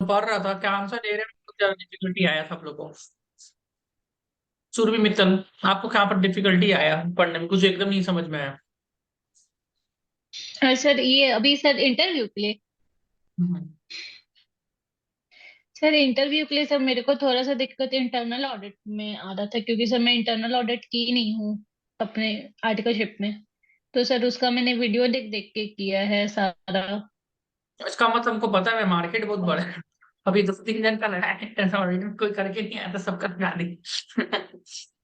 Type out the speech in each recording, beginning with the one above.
पढ़ रहा था, क्या आंसर दे रहे हैं, ज्यादा डिफिकल्टी आया सब लोगों को। सुरभि मित्तल, आपको कहाँ पर डिफिकल्टी आया पढ़ने में, कुछ एकदम नहीं समझ में आया? सर ये अभी सर इंटरव्यू के लिए। हम्म। सर इंटरव्यू के लिए सर मेरे को थोड़ा सा दिक्कत इंटरनल ऑडिट में आ रहा था, क्योंकि सर मैं इंटरनल ऑडिट की नहीं हूँ अपने आर्टिकलशिप में। तो सर उसका मैंने वीडियो देख देख के किया है सारा। इसका मतलब हमको पता है, मार्केट बहुत बड़ा है। अभी 2-3 जन का लगा है, ऑडिट कोई करके नहीं आया था, सबका लगा दी।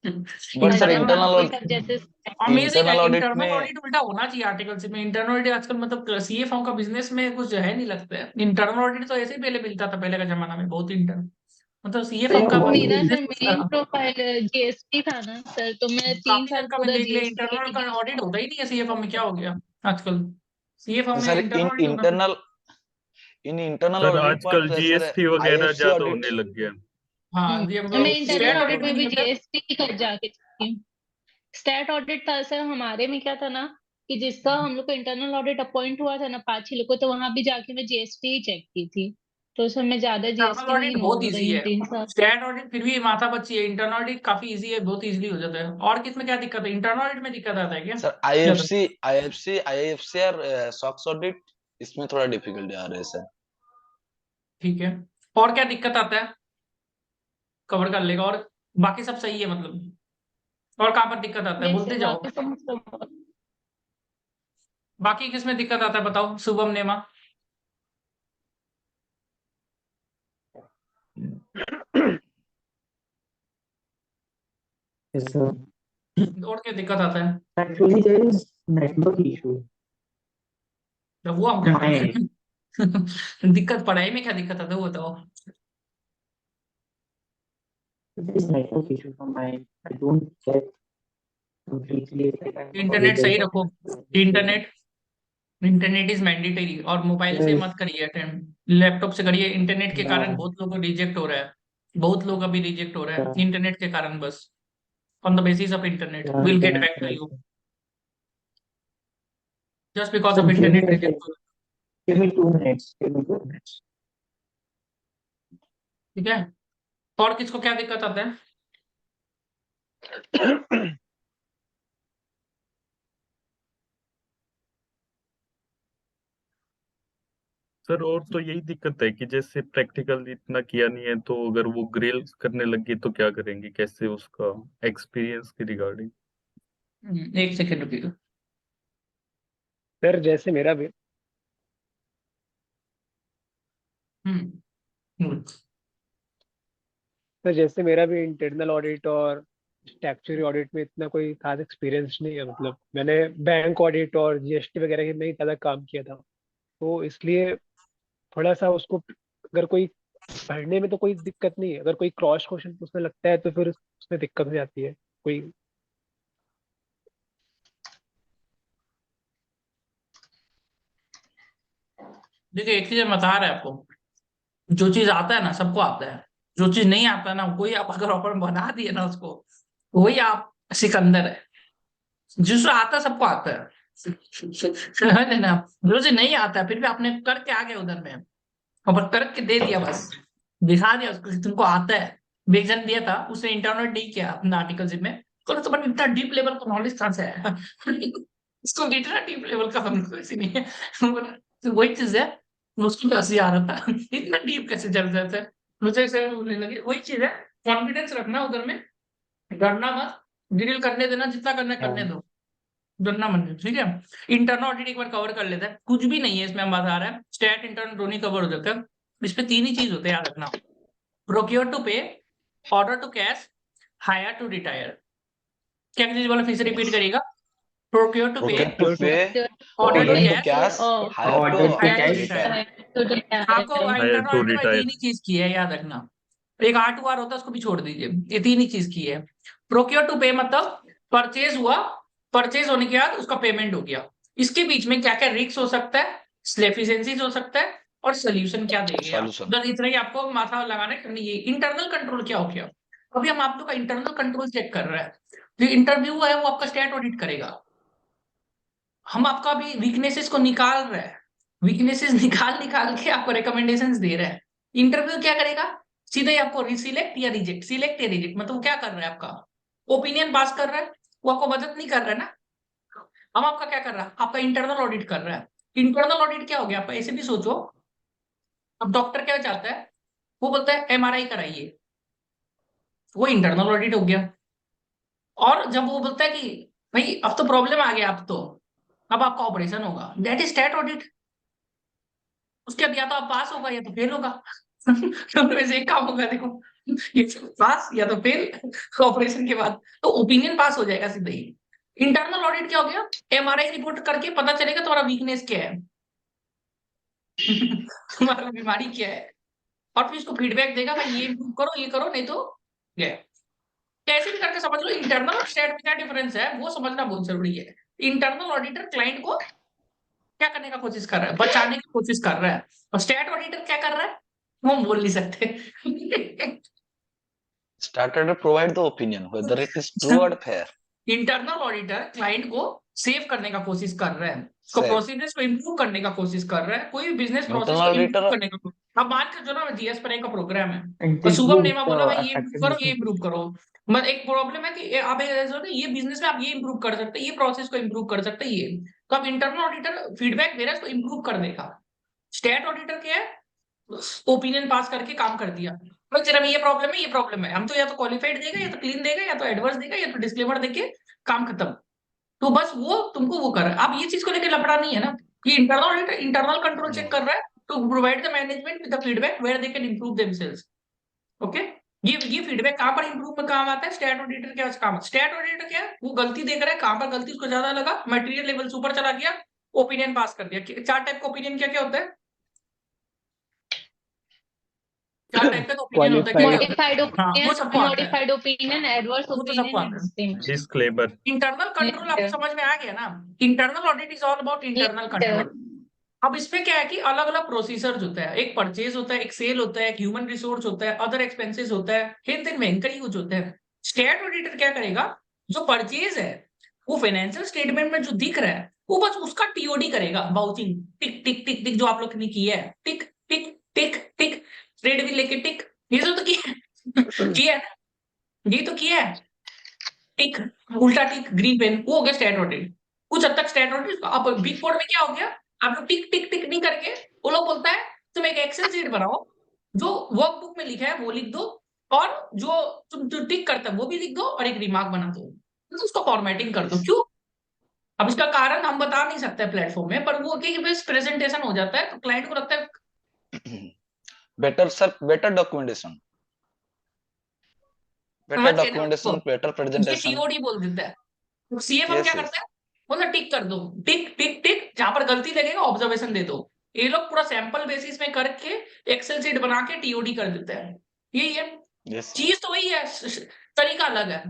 बट सर अच्छा इंटरनल हाँ इंटरनल वही सर जैसे। अमेजिंग है, इंटरनल ऑडिट इंटरनल में ऑडिट उल्टा होना चाहिए आर्टिकल से में। इंटरनल ऑडिट आजकल मतलब सीए फॉर्म का बिजनेस में कुछ है नहीं लगता है। इंटरनल ऑडिट तो ऐसे ही पहले मिलता था, पहले का जमाना में बहुत इंटर्न, मतलब सीए फॉर्म का मेरा बिजनेस सर कुछ मेन था। प्रोफाइल जीएसटी था ना सर, तो मैं तीन काफी जन साल का मैं पूरा देख लिया, जीएसटी इंटरनल में का ही ऑडिट था। होता ही नहीं है सीए फॉर्म में, क्या हो गया आजकल? सीए फॉर्म में सर इंटरनल इन ऑडिट होना चाहिए। Internal in internal sir audit आजकल पार्ट सर जीएसटी वगैरह आईएफसी ज्यादा ऑडिट। होने लग गया। हाँ, ये मैं इंटरनल स्टेट ऑडिट ऑडिट में में नहीं भी होता। जीएसटी कर जाके की हूँ। स्टैट ऑडिट था सर हमारे में, क्या था ना कि जिसका हम लोग को इंटरनल ऑडिट अपॉइंट हुआ था ना 5-6 लोग को, तो वहां भी जाके मैं जीएसटी ही चेक की थी। तो सर मैं ज्यादा इंटरनल जीएसटी में ही ऑडिट बहुत इन्वॉल्व इजी रही हूँ है। 3 साल। स्टेट ऑडिट फिर भी माथा पच्ची है, इंटरनल ऑडिट काफी इजी है, बहुत इजीली हो जाता है। और किसमें क्या दिक्कत है, इंटरनल ऑडिट में दिक्कत आता है क्या सर ज्यादा? आईएफसी और सॉक्स ऑडिट इसमें थोड़ा डिफिकल्टी आ रहा है सर। ठीक है, और क्या दिक्कत आता है, कवर कर लेगा। और बाकी सब सही है मतलब, और कहाँ पर दिक्कत आता है नहीं बोलते सर जाओ। बाकी सब मतलब। बाकी किसमें दिक्कत आता है बताओ, शुभम नेमा। Yes, sir. और क्या दिक्कत आता है? Actually, there is network issue तो वो हम क्या on my end. करें? दिक्कत पढ़ाई में क्या दिक्कत आता है वो बताओ। There is network issue on my end. I don't get completely like I'm not internet audible सही for रखो। anything. Internet internet is mandatory, और मोबाइल से Yes. मत करिए अटेम्प्ट, लैपटॉप से करिए। इंटरनेट के कारण Yeah. बहुत लोगों को रिजेक्ट हो रहा है, बहुत लोग अभी रिजेक्ट हो रहे हैं Yeah. इंटरनेट के कारण बस। On the basis of internet Yeah. Will get Internet back to you, connection. Just because So of give me internet like reject हो। give me 2 minutes. Give me 2 minutes. ठीक है, और किसको क्या दिक्कत आता है? सर और तो यही दिक्कत है कि जैसे प्रैक्टिकल इतना किया नहीं है, तो अगर वो ग्रिल करने लगी तो क्या करेंगे, कैसे उसका एक्सपीरियंस के रिगार्डिंग। एक सेकेंड रुकिएगा। सर जैसे मेरा भी हम्म हम्म, सर जैसे मेरा भी इंटरनल ऑडिट और स्टैट्यूटरी ऑडिट में इतना कोई खास एक्सपीरियंस नहीं है। मतलब मैंने बैंक ऑडिट और जीएसटी वगैरह में ही ज़्यादा काम किया था, तो इसलिए थोड़ा सा उसको अगर कोई पढ़ने में तो कोई दिक्कत नहीं है, अगर कोई क्रॉस क्वेश्चन उसमें लगता है तो फिर उसमें दिक्कत हो जाती है कोई। देखिए एक चीज मैं बता रहा है आपको, जो चीज आता है ना सबको आता है, जो चीज नहीं आता ना कोई, आप अगर ऑफर बना दिए ना उसको, वही आप सिकंदर है। जिसको आता है सबको आता है, समझ लेना। जो चीज नहीं आता है फिर भी आपने करके आ गए उधर में, और करके दे दिया बस, दिखा दिया उसको कि तुमको आता है। विजन दिया था उसने, इंटरनेट नहीं किया अपना आर्टिकल में। तो तुम्हारे इतना डीप लेवल का नॉलेज कहाँ से है? इसको इतना डीप लेवल का हमको ऐसी नहीं है। तो वही चीज है, उसको कैसे आ रहा था, इतना डीप कैसे चल जाता है। मुझे ऐसे बोलने लगे, वही चीज है, कॉन्फिडेंस रखना उधर में, डरना मत, ड्रिल करने देना, जितना करना है करने Yeah. दो, डरना मत। ठीक है, इंटरनल ऑडिट एक बार कवर कर लेते हैं, कुछ भी नहीं है इसमें, हम बता रहे हैं स्टेट इंटरनल दोनों कवर हो जाता है। इस पे 3 ही चीज होते हैं, याद रखना। Procure to pay, order to cash, hire to retire. क्या चीज बोला, फिर से रिपीट करिएगा। Procure to pay, procure to pay, order to order to cash, cash, hire to Order to hire to cash. Retire. तो आपको हायर इंटरनल टू ऑडिट में 3 retire. ही चीज की है, याद रखना। एक R2R होता है, उसको भी छोड़ दीजिए, ये 3 ही चीज की है। प्रोक्योर टू पे मतलब परचेज हुआ, परचेज होने के बाद उसका पेमेंट हो गया। इसके बीच में क्या क्या रिस्क हो सकता है, स्लेफिशेंसीज हो सकता है, और सोल्यूशन क्या देंगे आप, सॉल्यूशन। बस इतना ही आपको माथा लगाना है, करनी है। इंटरनल कंट्रोल क्या हो गया, अभी हम आप लोग का इंटरनल कंट्रोल चेक कर रहे हैं। जो इंटरव्यू है वो आपका स्टेट ऑडिट करेगा, हम आपका अभी वीकनेसेस को निकाल रहे हैं, वीकनेसेस निकाल निकाल के आपको रिकमेंडेशंस दे रहे हैं। इंटरव्यू क्या करेगा, सीधे ही आपको सिलेक्ट या रिजेक्ट, सिलेक्ट या रिजेक्ट, मतलब वो क्या कर रहा है, आपका ओपिनियन पास कर रहा है, वो आपको मदद नहीं कर रहा है ना। हम आपका क्या कर रहा है, आपका इंटरनल ऑडिट कर रहा है। इंटरनल ऑडिट क्या हो गया, आप ऐसे भी सोचो, अब डॉक्टर क्या चाहता है, वो बोलता है एमआरआई कराइए, वो इंटरनल ऑडिट हो गया। और जब वो बोलता है कि भाई अब तो प्रॉब्लम आ गया, अब आपका ऑपरेशन होगा, दैट इज स्टैट ऑडिट। उसके बाद या तो आप पास होगा या तो फेल होगा। दोनों में से एक काम होगा, देखो, ये पास या तो फेल ऑपरेशन के बाद, तो ओपिनियन पास हो जाएगा सीधे ही। इंटरनल ऑडिट क्या हो गया, एमआरआई रिपोर्ट करके पता चलेगा तुम्हारा वीकनेस क्या है, तुम्हारा बीमारी क्या है, और फिर उसको फीडबैक देगा, भाई ये improve करो, ये करो, नहीं तो ये कैसे भी करके समझ लो। इंटरनल और स्टेट में क्या डिफरेंस है वो समझना बहुत जरूरी है। इंटरनल ऑडिटर क्लाइंट को क्या करने का कोशिश कर रहा है, बचाने की कोशिश कर रहा है, और स्टेट ऑडिटर क्या कर रहा है, वो हम बोल नहीं सकते। Started to provide the opinion whether it is true or fair. Internal auditor client को सेव करने का कोशिश कर रहा है, उसको Save. प्रोसीजर्स को इम्प्रूव करने का कोशिश कर रहा है, कोई भी बिजनेस प्रोसेस Internal को इम्प्रूव auditor- करने का। अब मान के चलो ना जीएस पर का प्रोग्राम है, And और this शुभम would नेमा बोला भाई ये affect improve करो, ये business. इम्प्रूव करो। मतलब एक प्रॉब्लम है कि आप ऐसा होता है, ये बिजनेस में आप ये इम्प्रूव कर सकते हैं, ये प्रोसेस को इम्प्रूव कर सकते हैं, ये तो अब इंटरनल ऑडिटर फीडबैक दे रहा है, इसको इम्प्रूव कर देगा। स्टेट ऑडिटर क्या है, ओपिनियन पास करके काम कर दिया, भाई तेरा में ये प्रॉब्लम है, ये प्रॉब्लम है, हम तो या तो क्वालिफाइड देगा, या तो क्लीन देगा, या तो एडवर्स देगा, या तो डिस्क्लेमर देके काम खत्म। तो बस वो तुमको वो कर रहा है। अब ये चीज को लेकर लफड़ा नहीं है ना, कि internal auditor internal control check कर रहा है to provide the management with the feedback where they can improve themselves. Okay, ये फीडबैक कहां पर इंप्रूव में काम आता है, स्टैट ऑडिटर क्या काम, स्टैट ऑडिटर क्या है, वो गलती देख रहा है, कहां पर गलती उसको ज्यादा लगा, मटेरियल लेवल से ऊपर चला गया, ओपिनियन पास कर दिया। चार टाइप का ओपिनियन क्या क्या होता है, चार टाइप का ओपिनियन होता है, क्या क्या होता है? मॉडिफाइड हाँ, वो ओपिनियन, सबको आता है, मॉडिफाइड ओपिनियन, एडवर्स वो तो सबको ओपिनियन आता है। And disclaimer. Disclaimer. Internal control आपको समझ में आ गया ना, internal audit is all about internal control. अब इसमें क्या है कि अलग अलग प्रोसीजर्स होता है, एक परचेज होता है, एक सेल होता है, एक ह्यूमन रिसोर्स होता है, अदर एक्सपेंसेस होता है, हेल्थ एंड वेंकरी यूज होता है। स्टेट ऑडिटर क्या करेगा, जो परचेज है वो फाइनेंशियल स्टेटमेंट में जो दिख रहा है वो बस उसका टीओडी करेगा, बाउचिंग, टिक टिक टिक टिक, जो आप लोग ने किया है, टिक टिक टिक टिक, ट्रेड भी लेके टिक, ये तो किया है, ये तो किया है, टिक, उल्टा टिक, ग्रीन पेन, वो हो गया स्टेट ऑडिट। कुछ हद तक स्टेट ऑडिट। अब बिग फोर में क्या हो गया, आप लोग टिक टिक टिक नहीं करके, वो लोग बोलता है तुम एक एक्सेल शीट बनाओ, जो वर्कबुक में लिखा है वो लिख दो, और जो तुम जो टिक करता है वो भी लिख दो, और एक रिमार्क बना दो, तो उसको फॉर्मेटिंग कर दो। क्यों, अब इसका कारण हम बता नहीं सकते प्लेटफॉर्म में, पर वो कि बस प्रेजेंटेशन हो जाता है, तो क्लाइंट को लगता है Better sir, better documentation, better समझ गए ना documentation, उसको, better ये presentation. टीओडी बोल देता है। सीएफएम Yes, क्या yes. करता है, बोला टिक कर दो, टिक टिक टिक, जहां पर गलती लगेगा ऑब्जर्वेशन दे दो। ये लोग पूरा सैंपल बेसिस में करके एक्सेल शीट बना के टीओडी कर देते हैं, यही है Yes. चीज, तो वही है, तरीका अलग है।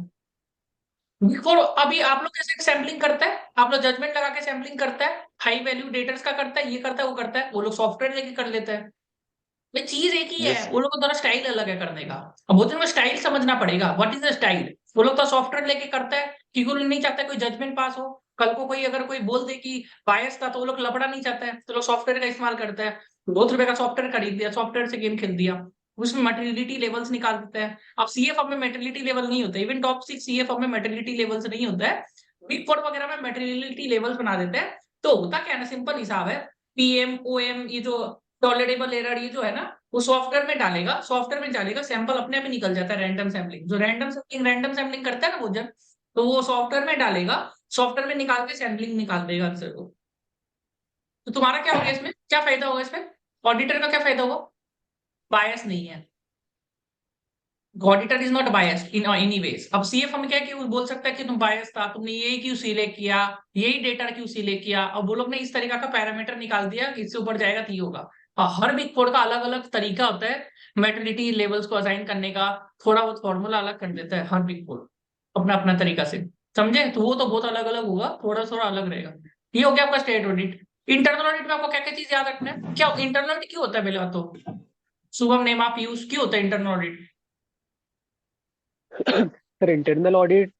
बिफोर अभी आप लोग कैसे सैम्पलिंग करते हैं, आप लोग जजमेंट लगा के सैम्पलिंग करता है, हाई वैल्यू डेटर्स का करता है, ये करता है वो करता है, वो लोग सॉफ्टवेयर लेके कर लेते हैं। भाई चीज एक ही है, Yes. वो लोग को थोड़ा स्टाइल अलग है करने का। अब वो दिन स्टाइल समझना पड़ेगा, व्हाट इज द स्टाइल। वो लोग तो सॉफ्टवेयर लेके करता है क्योंकि वो नहीं चाहता कोई जजमेंट पास हो, कल को कोई अगर कोई बोल दे कि बायस था, तो वो लोग लफड़ा नहीं चाहता है, तो लोग सॉफ्टवेयर का इस्तेमाल करता है। ₹2 का सॉफ्टवेयर खरीद दिया, सॉफ्टवेयर से गेम खेल दिया, उसमें मटेरियलिटी लेवल्स निकाल देते हैं। अब सीएफएम में मटेरियलिटी लेवल नहीं होता, इवन टॉप 6 सीएफएम में मटेरियलिटी लेवल्स नहीं होता है, बिग फोर वगैरह में मटेरियलिटी लेवल्स बना देते हैं। तो होता क्या है ना, सिंपल हिसाब है, पीएम ओएम, ये जो टॉलरेबल एरर, ये जो है ना, वो सॉफ्टवेयर में डालेगा, सैंपल अपने आप ही निकल जाता है, रैंडम सैम्पलिंग, जो रैंडम सैम्पलिंग करता है ना वो जन, तो वो सॉफ्टवेयर में डालेगा, सॉफ्टवेयर में निकाल के सैम्पलिंग निकाल देगा आंसर को। तो तुम्हारा क्या होगा इसमें, क्या फायदा होगा इसमें, ऑडिटर का क्या फायदा होगा, बायस नहीं है, auditor is not bias in any ways. अब सीएफ हम क्या है कि वो बोल सकता है कि तुम बायस था, तुमने यही क्यों सिलेक्ट किया, यही डेटा क्यों सिलेक्ट किया, अब वो लोग ने इस तरीका का पैरामीटर निकाल दिया कि इससे ऊपर जाएगा तो ये होगा। हर बिग फोर का अलग अलग तरीका होता है मैटरनिटी लेवल्स को असाइन करने का, थोड़ा बहुत फॉर्मूला अलग कर देता है हर बिग फोर अपना अपना तरीका से, समझे, तो वो तो बहुत अलग अलग होगा, थोड़ा थोड़ा अलग रहेगा। ये हो गया आपका स्टेट ऑडिट। इंटरनल ऑडिट में आपको क्या क्या चीज याद रखना है, क्या इंटरनल ऑडिट क्यों होता है, पहले बात तो शुभम नेमा पीयूष, क्यों होता है internal audit. Sir, internal audit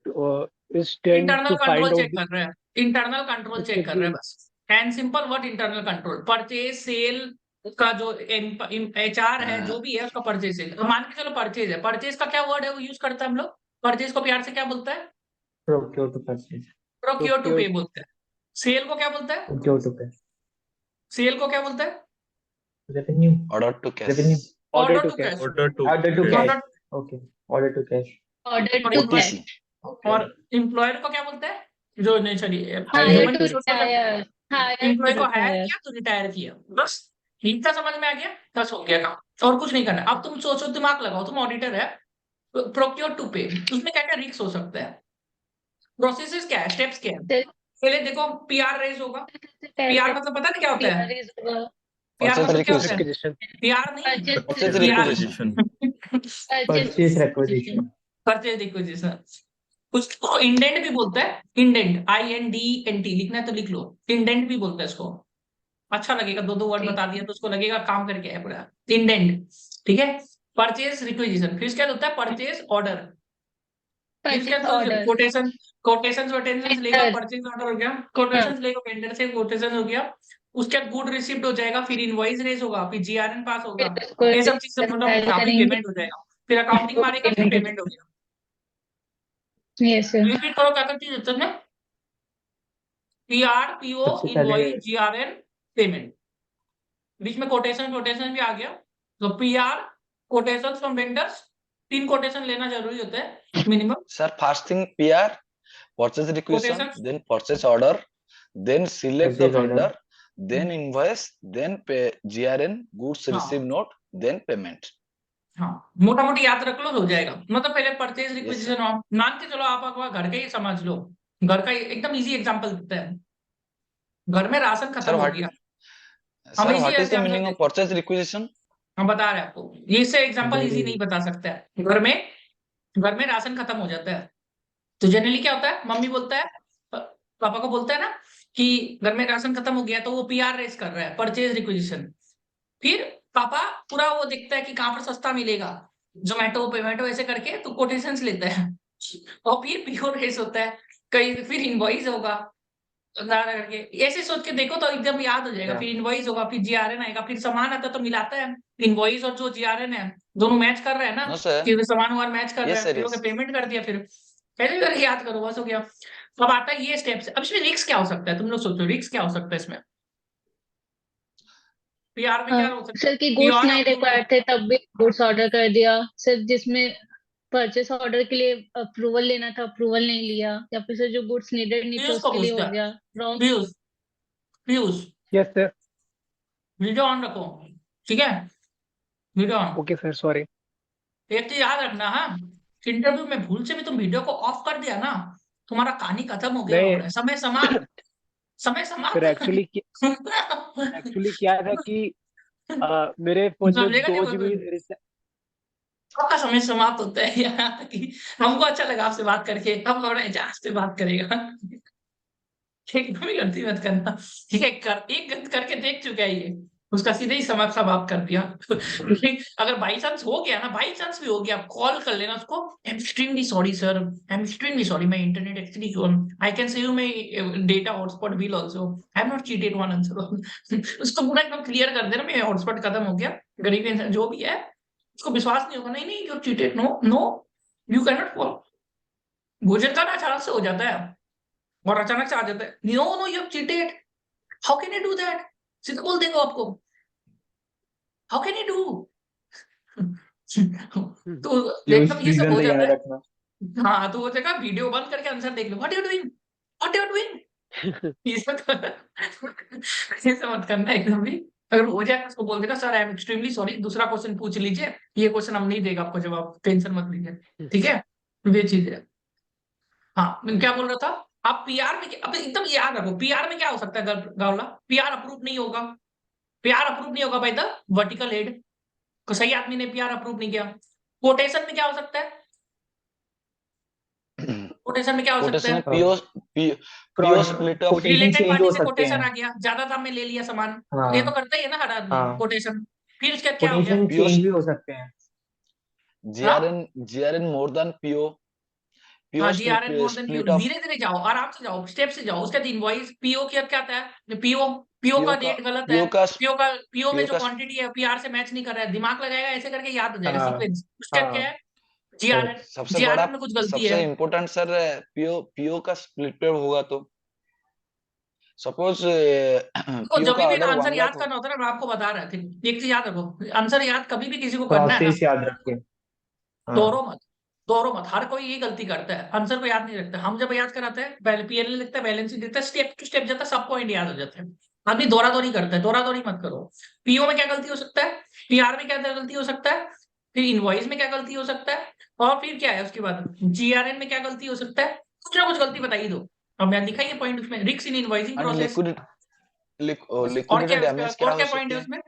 is tend internal to find control out check कर रहे हैं, इंटरनल कंट्रोल चेक कर रहे हैं बस, and simple word internal control, purchase sale उसका जो HR है जो भी है उसका परचेज सेल, मान के चलो परचेज है, परचेज का क्या वर्ड है वो यूज करते हैं हम लोग, परचेज को प्यार से क्या बोलता है, Procure to purchase. Procure to Procure. Pay बोलते हैं। सेल को क्या बोलता है, Procure to pay. सेल को क्या बोलता है, Revenue. order to cash. Revenue. Order order to to cash. Cash, Order to Order to cash. cash. Order, Okay. Order to cash. Order और टू employer- कैश, OTC. और employer को क्या बोलते हैं, जो नहीं चलिए Hire ह्यूमन to रिसोर्स का हायर, हायर एम्प्लॉय को टू हायर रिटायर। किया तो रिटायर किया, बस इतना समझ में आ गया, बस हो गया काम, और कुछ नहीं करना। अब तुम सोचो, दिमाग लगाओ, तुम ऑडिटर है, प्रोक्योर टू पे, उसमें क्या क्या रिस्क हो सकता है, प्रोसेसेस क्या है, स्टेप्स क्या है, पहले देखो PR रेज होगा, PR मतलब पता नहीं क्या होता है, PR Purchase मतलब क्या होता है, requisition. Requisition. PR नहीं, Purchase PR requisition. Purchase requisition. Purchase requisition, उसको इंडेंट भी बोलता है, इंडेंट INDENT लिखना है तो लिख लो, इंडेंट भी बोलता है इसको, अच्छा लगेगा, दो वर्ड बता दिया तो उसको लगेगा काम करके है पूरा, इंडेंट, ठीक है। परचेज रिक्विजिशन, फिर क्या होता है, परचेज ऑर्डर, फिर क्या, परचेज ऑर्डर, कोटेशन, कोटेशन लेगा, परचेज ऑर्डर हो गया, कोटेशन लेगा वेंडर से, कोटेशन हो गया, उसके बाद गुड रिसिप्ट हो जाएगा, फिर इनवॉइस रेज होगा, फिर GRN पास होगा, फिर उसको ये सब चीज मतलब फाइल काफी करेंगे। पेमेंट हो जाएगा, फिर अकाउंटिंग मारेगा, फिर पेमेंट हो पेमेंट हो गया, यस सर, रिपीट करो क्या करती है में, PR PO सबसे पहले इनवॉइस GRN पेमेंट, बीच में कोटेशन भी आ गया, तो PR quotation from vendors, 3 quotation लेना जरूरी होता है minimum, Sir, first thing PR, purchase requisition, Quotation. then purchase order, then select the Purchase order. vendor, then invoice, then pay GRN, goods हाँ। receive note, then payment. हाँ, मोटा मोटी याद रख लो हो जाएगा, मतलब पहले परचेज Yes, रिक्विजिशन, मान के चलो आप अपना घर का ही समझ लो, घर का एकदम इजी एग्जांपल देते हैं, घर में राशन Sir, खत्म हो what? गया, Sir, हम easy what is the example meaning of purchase requisition? हम बता रहे हैं आपको, ये से एग्जांपल इजी नहीं बता सकता है, घर में राशन खत्म हो जाता है, तो जनरली क्या होता है, मम्मी बोलता है, पापा को बोलता है ना कि घर में राशन खत्म हो गया, तो वो PR रेज कर रहा है, परचेज रिक्विजिशन, फिर पापा पूरा वो देखता है कि कहाँ पर सस्ता मिलेगा, जोमेटो पेमेटो ऐसे करके, तो कोटेशंस लेता है, और फिर PO रेज होता है कहीं, फिर इनवॉइस होगा, ज्यादा करके ऐसे सोच के देखो तो एकदम याद हो जाएगा, फिर इनवॉइस होगा, फिर GRN आएगा, फिर सामान आता तो मिलाता है, इनवॉइस और जो GRN है दोनों मैच कर रहे हैं ना, No, sir. फिर सामान वामान मैच कर रहे Yes, हैं, sir, फिर yes. पेमेंट कर दिया, फिर ऐसे करके याद करो, बस हो गया। अब आता है ये स्टेप्स, अब इसमें रिस्क क्या हो सकता है, तुम लोग सोचो रिस्क क्या हो सकता है इसमें, PR में क्या हो सकता सर है, की गुड्स PR नहीं रिक्वायर्ड थे तब भी गुड्स ऑर्डर कर दिया सर, जिसमें परचेस ऑर्डर के लिए अप्रूवल लेना था अप्रूवल नहीं लिया, या फिर सर जो गुड्स नीडेड नहीं थे पीयूष को उसके लिए पूछता हो है, गया wrong. Piyush Yes, sir. Video on रखो, ठीक है, video on, Okay, sir. Sorry. एक चीज याद रखना, हाँ, इंटरव्यू में भूल से भी तुम वीडियो को ऑफ कर दिया ना, तुम्हारा कहानी खत्म हो गया, नहीं, समय समाप्त, समय सर समाप्त। एक्चुअली क्या था कि मेरे फोन में समझेगा नहीं 2 GB आपका समय समाप्त होता है यहाँ कि हमको अच्छा लगा आपसे बात करके, हम थोड़ा एजाज से बात करेगा, एकदम ही गलती मत करना, ठीक है, एक गलत करके देख चुका है ये, उसका सीधे ही समय समाप्त कर दिया। अगर बाई चांस हो गया ना, बाई चांस भी हो गया, कॉल कर लेना उसको, I am extremely sorry sir, I am extremely sorry, my internet actually I can say you my data hotspot bill also, I am not cheated one answer, उसको पूरा एकदम क्लियर कर देना, मेरा हॉटस्पॉट खत्म हो गया, गरीब इंसान जो भी है उसको विश्वास नहीं होगा, नहीं नहीं you cheated, no no you can not follow, भोजन का ना अचानक से हो जाता है, और अचानक से आ जाता है, no no you have cheated, how can you do that, सीधा बोल देगा आपको, हाउ कैन यू डू, तो एकदम ये सब हो जाता है, हाँ, तो वो जगह वीडियो बंद करके आंसर देख लो, what you doing, what you doing, ऐसा मत करना एकदम भी, अगर हो जाए उसको बोल देना sir I am extremely sorry, दूसरा क्वेश्चन पूछ लीजिए, ये क्वेश्चन हम नहीं देगा आपको जवाब, टेंशन मत लीजिए, ठीक है, ये चीज है। हाँ, मैं क्या बोल रहा था, आप PR में अब एकदम याद रखो, PR में क्या हो सकता है गावला, PR अप्रूव नहीं होगा, PR अप्रूव नहीं होगा बाय द वर्टिकल हेड, को सही आदमी ने PR अप्रूव नहीं किया। कोटेशन में क्या हो सकता है, कोटेशन में क्या हो सकता Quotation है, में PO split of related party से कोटेशन आ गया, ज्यादा दाम में ले लिया सामान, हाँ। ये तो करता ही है ना हर आदमी, हाँ। कोटेशन, फिर उसके बाद क्या हो गया, कोटेशन चेंज भी हो सकते हैं। GRN more than PO हाँ, GRN more than split PO, of धीरे धीरे जाओ, आराम से जाओ, स्टेप से जाओ, उसके बाद इनवॉइस, PO की अब क्या आता है, PO पीओ का पीओ का डेट गलत है, पीओ का पीओ में पीओ जो का क्वांटिटी है पीआर से मैच नहीं कर रहा है, दिमाग लगाएगा ऐसे करके याद हो जाएगा हाँ सीक्वेंस। स्टेप क्या हाँ है, जीआरएन, सबसे बड़ा जीआरएन में कुछ गलती सबसे है। इम्पोर्टेंट सर पीओ पीओ का स्प्लिट पेयर होगा तो सपोज देखो पीओ जब का भी ऑर्डर आंसर 1 याद लाख हो। करना होता है ना, मैं आपको बता रहा था, एक चीज याद रखो, आंसर याद कभी भी किसी को करना है ना, प्रोसेस याद रख के। हाँ दोहरो मत, दोहरो मत। हर कोई ये गलती करता है, आंसर को याद नहीं रखता। हम जब याद कराते हैं, पहले पीएनएल लिखता है, बैलेंस शीट लिखता है, स्टेप टू स्टेप जाता है, सब पॉइंट याद हो जाते हैं। आदमी दौरा दौरी करता है, दौरा दौरी मत करो। पीओ में क्या गलती हो सकता है, पीआर में क्या गलती हो सकता है, फिर इनवॉइस में क्या गलती हो सकता है, और फिर क्या है उसके बाद जीआरएन में क्या गलती हो सकता है, कुछ ना कुछ गलती बताइए दो। अब मैं दिखाई है पॉइंट उसमें, रिक्स इन इनवॉइसिंग एंड प्रोसेस। और लिक्विडेटेड क्या है डैमेज क्या और हो क्या पॉइंट सकते है हैं? उसमें,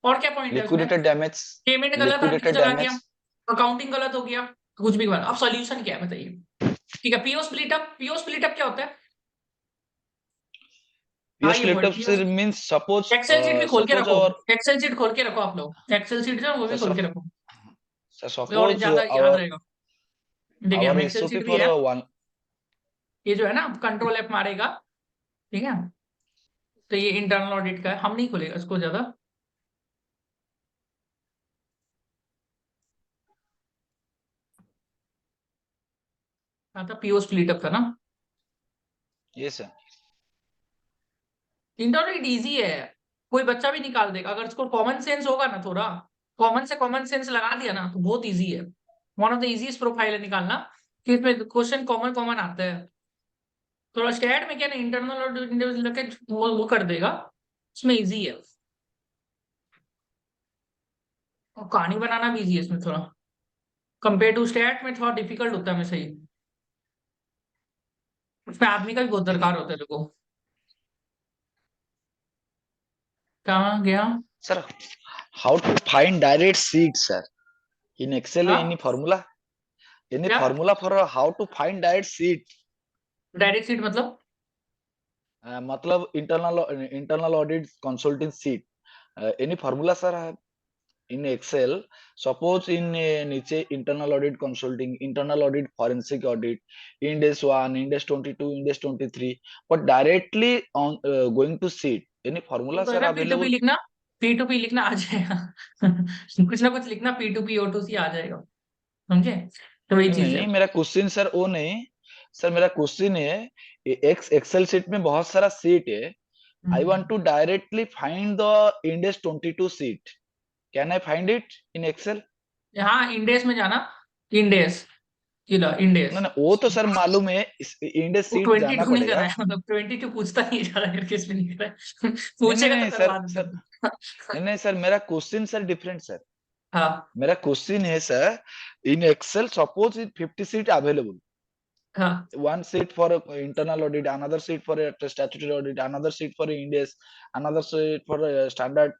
और क्या पॉइंट है उसमें, लिक्विडेटेड डैमेज पेमेंट गलत हर किसी लिक्विडेटेड चला गया, डैमेज अकाउंटिंग गलत हो गया, कुछ भी गलत। अब सॉल्यूशन क्या है बताइए। ठीक है, PO split up, PO split up क्या होता है, पीओ हाँ ये स्प्लिट वर्ड अप पीओ। से मींस सपोज एक्सेल शीट भी खोल के सपोज रखो, और एक्सेल शीट खोल के रखो आप लोग, एक्सेल शीट जो है वो भी खोल के रखो, और सपोज ज्यादा याद आवर रहेगा। देखिए हम आवर एक्सेल एसओपी शीट भी फॉर है, वन ये जो है ना कंट्रोल एफ मारेगा, ठीक है, तो ये इंटरनल ऑडिट का है, हम नहीं खोलेगा इसको ज्यादा। हाँ था पीओ स्प्लिट अप था ना। ये सर इंटरनल ऑडिट इजी है, कोई बच्चा भी निकाल देगा अगर इसको कॉमन सेंस होगा ना, थोड़ा कॉमन से कॉमन सेंस लगा दिया ना तो बहुत इजी है। One of the easiest profile है निकालना, कि इसमें क्वेश्चन कॉमन कॉमन आता है। थोड़ा स्टैट में क्या ना इंटरनल और इंडिविजुअल के वो कर देगा, इसमें इजी है। और कहानी बनाना भी इजी है इसमें थोड़ा, कंपेयर टू स्टैट में थोड़ा डिफिकल्ट होता है, मैं सही, उसमें आदमी का भी बहुत दरकार होता है। देखो कहाँ गया, sir how to find direct sheet sir in Excel हाँ एनी क्या formula for how to find direct sheet direct sheet मतलब, मतलब internal audit consulting sheet any formula sir in excel suppose in नीचे internal audit consulting internal audit forensic audit index 1 index 22 index 23 but directly on going to sheet any formula तो है sir ना P2P available लिखना, P2P लिखना आ जाएगा कुछ ना कुछ लिखना P2P O2C आ जाएगा, समझे। तो वही नहीं चीज है। नहीं मेरा क्वेश्चन सर वो नहीं सर मेरा क्वेश्चन है एक्सेल शीट में बहुत सारा सीट है I want to directly find the index 22 sheet can I find it in excel हाँ इंडेक्स में जाना, इंडेक्स, इधर ना इंडेक्स, ना वो तो सर मालूम है इंडेक्स वो सीट जाना 22 नहीं करना पड़ेगा है, मतलब 22 पूछता नहीं है ज्यादा करके, इसलिए नहीं कर रहा है नहीं नहीं पूछेगा तो नहीं सर करवा सर दूंगा नहीं नहीं सर मेरा क्वेश्चन सर डिफरेंट सर हाँ मेरा क्वेश्चन है sir in Excel suppose in 50 sheet available हाँ one seat for internal audit another seat for a statutory audit another seat for index another seat for a standard